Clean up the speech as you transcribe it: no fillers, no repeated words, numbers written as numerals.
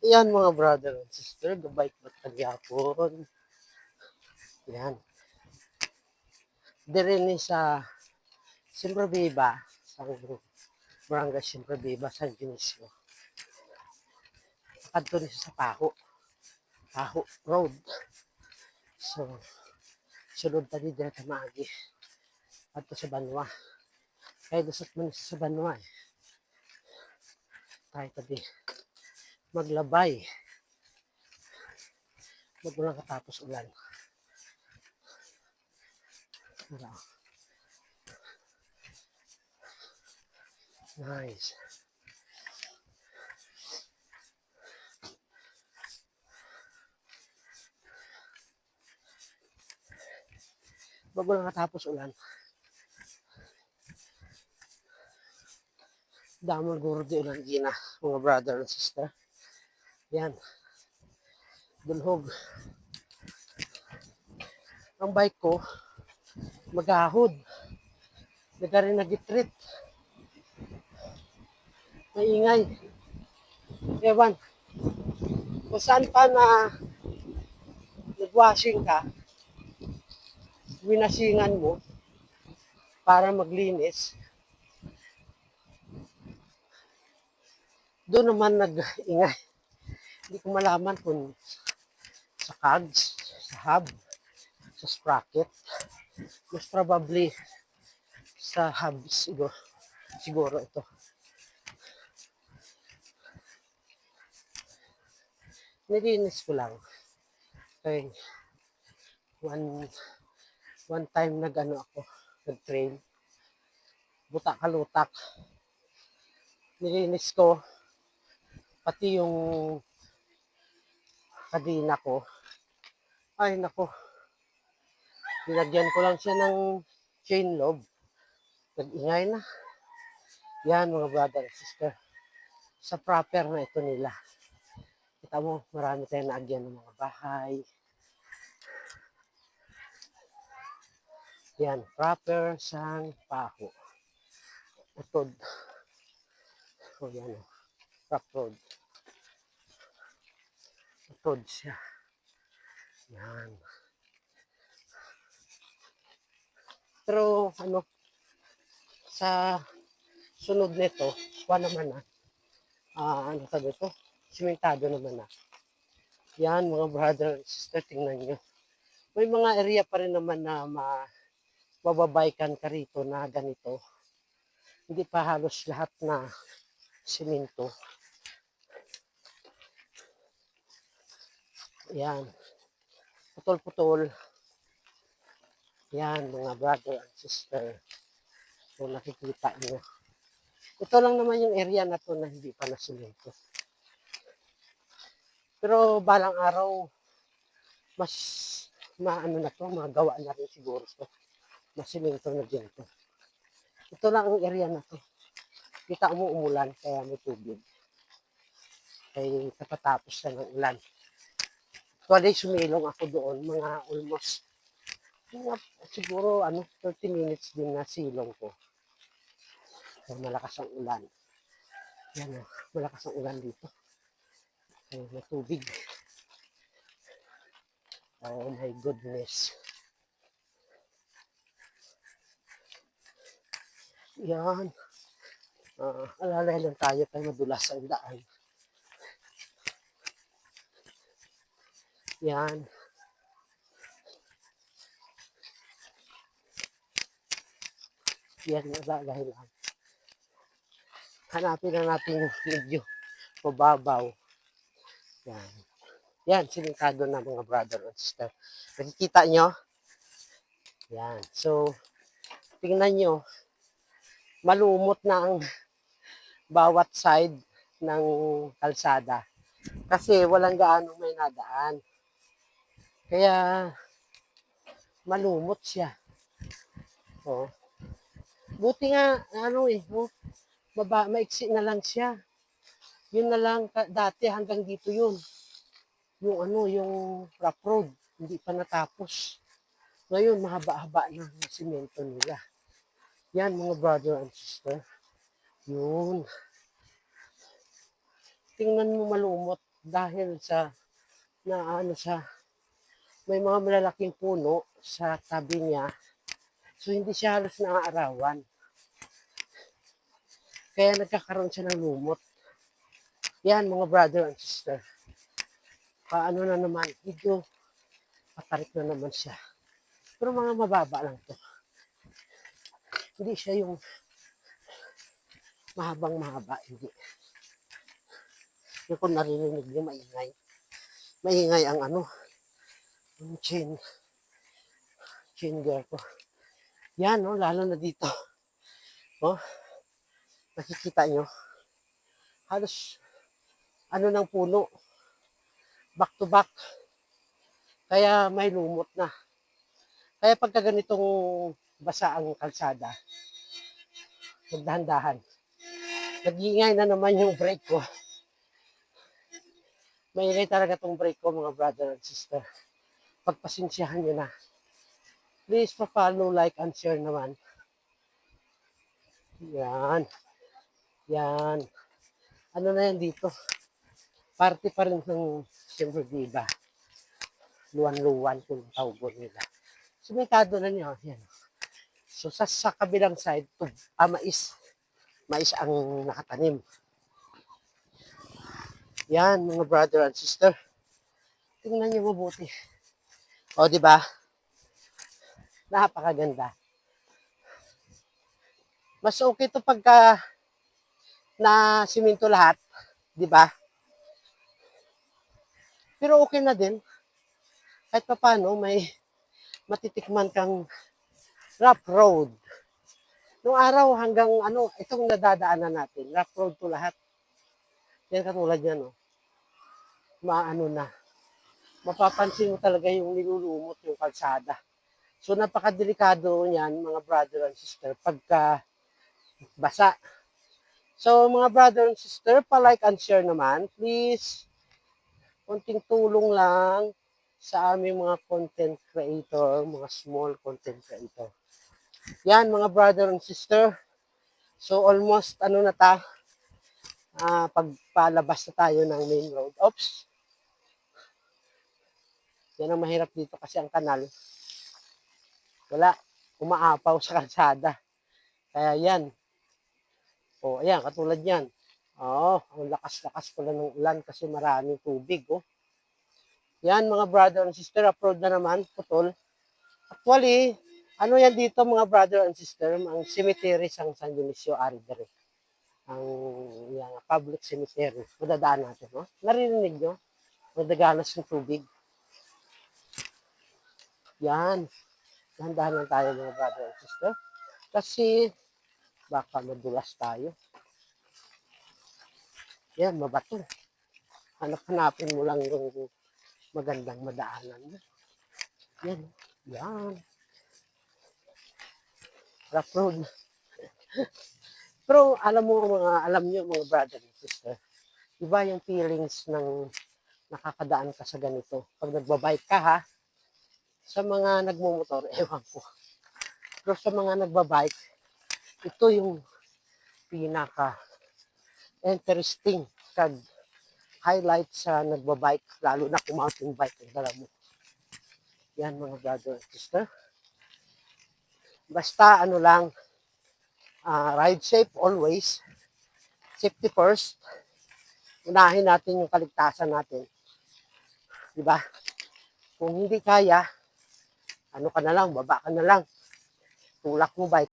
Yan mga brother and sister, gabay ko tagyapon. Yan. Dire ni sa Simbra Viva, sa Barangay Simbra Viva, San Dionisio. Kadto ni sa Paho Road. So, sunod tani dire ka maagi. Adto sa Banwa. Kaya gusot man sa Banwa eh. Tayo tabi maglabay. Magulang katapos ulan. Wala. Nice. Bago lang katapos ulan. Damol guro di ulan gina, mga brother and sister. Yan. Dulhog. Ang bike ko, magahod. Nagkarin nag-treat. Maingay. Ewan. Kung saan pa na nag-washing ka, winasingan mo para maglinis, doon naman nag-ingay. Hindi ko malaman kung sa cogs, sa hub, sa sprocket. Most probably sa hub siguro ito. Nilinis ko lang. Okay. One time nag-trail. Butak kalutak. Nilinis ko pati yung kadina ko. Ay nako. Nilagyan ko lang siya ng chain lobe. Nag-ingay na. Yan mga brother and sister. Sa proper na ito nila. Kita mo, marami tayong naagyan ng mga bahay. Yan, proper sang Paho. Utod. O yan o. Rock road. Utod siya. Yan. Pero sa sunod nito, naman ano sabi ito? Simentado naman na. Yan mga brother and sister, tingnan nyo. May mga area pa rin naman na mababaykan ka rito na ganito. Hindi pa halos lahat na simento. Yan. Putol-putol. Yan mga brother and sister. So nakikita nyo. Ito lang naman yung area na to na hindi pa na simento. Pero balang araw, mas na to, magawa na rin siguro to. Masimento na din to. Ito lang ang area na to. Kita mo umulan, kaya may tubig. Kaya kapatapos na ng ulan. Actually, sumilong ako doon, mga almost, siguro 30 minutes din na silong ko. Kaya malakas ang ulan. Yan o, malakas ang ulan dito. Kaya may tubig. Oh my goodness. Yan. Alalay lang tayo kaya madulas ang daan. Yan. Yan, alalay lang. Hanapin na natin yung medyo mababaw. Yan. Yan, simentado na mga brother and sister. Nakikita nyo? Yan. So, tingnan nyo. Malumot na ang bawat side ng kalsada. Kasi walang gaano may nadaan. Kaya, malumot siya. Oh. Buti nga, maiksi na lang siya. Yun na lang, dati hanggang dito yun. Yung rough road, hindi pa natapos. Ngayon, mahaba-haba na ang simento nila. Yan, mga brother and sister. Yun. Tingnan mo malumot. dahil sa na ano sa may mga malalaking puno sa tabi niya. So hindi siya halos naaarawan. Kaya nagkakaroon siya ng lumot. Yan mga brother and sister. Paano na naman, medyo patarik na naman siya. Pero mga mababa lang to. Hindi siya yung mahaba, hindi. Yung kung narinig niyo, maingay. Maingay ang ano, yung chain girl ko. Yan, no, lalo na dito. Oh, nakikita nyo. Halos, ano ng puno. Back to back. Kaya may lumot na. Kaya pagka ganitong basa ang kalsada, magdahan-dahan. Nag-iingay na naman yung brake ko. Maingay talaga tong brake ko, mga brother and sister. Pagpasensyahan nyo na. Please pa-follow, like, and share naman. Yan. Yan. Ano na yan dito? Party pa rin ng Siyempre Diba. Luwan-luwan kung tawag nila. Sumikado na niyo. Yan. So sa kabilang side, mais. Mais ang nakatanim. Yan, mga brother and sister. Tingnan niyo mabuti. O, di ba? Napakaganda. Mas okay to pagka na simento lahat, di ba? Pero okay na din. Kahit pa paano, may matitikman kang rough road. Noong araw hanggang ano, itong nadadaanan natin, rough road to lahat. Yan katulad yan, no? Maano na. Mapapansin mo talaga yung nilulumot yung kalsada. So napakadelikado niyan, mga brother and sister, pagka basa. So mga brother and sister, pa-like and share naman. Please, konting tulong lang sa aming mga content creator, mga small content creator. Yan mga brother and sister. So almost ano na ta, pagpalabas na tayo ng main road. Oops. Yan ang mahirap dito kasi ang kanal. Wala, umaapaw sa kalsada. Kaya yan. O, ayan, katulad yan. Ang lakas-lakas pala ng ulan kasi maraming tubig. Yan mga brother and sister, upload na naman, putol. Actually, ano yan dito mga brother and sister, ang cemetery sang San Dionisio Aridere. Ang yan, public cemetery. Madadaan natin, no? Narinig nyo? Madaganas yung tubig. Yan. Dahan-dahan lang tayo mga brother and sister. Kasi baka madulas tayo. Yan, mabato. Hanap-hanapin mo lang yung magandang madaanan. Yan. Yan. Rough road. Pero alam nyo mga brother and sister, iba yung feelings ng nakakadaan ka sa ganito. Pag nagbabike ka ha, sa mga nagmumotor, ewan ko. Pero sa mga nagbabike, ito yung pinaka interesting kag highlight sa nagbabike, lalo na kung mountain bike ang dala mo. Yan mga brother and sister. Basta ano lang, ride safe always. Safety first. Unahin natin yung kaligtasan natin. Diba? Kung hindi kaya, ano ka na lang, baba ka na lang. Tulak mo bike.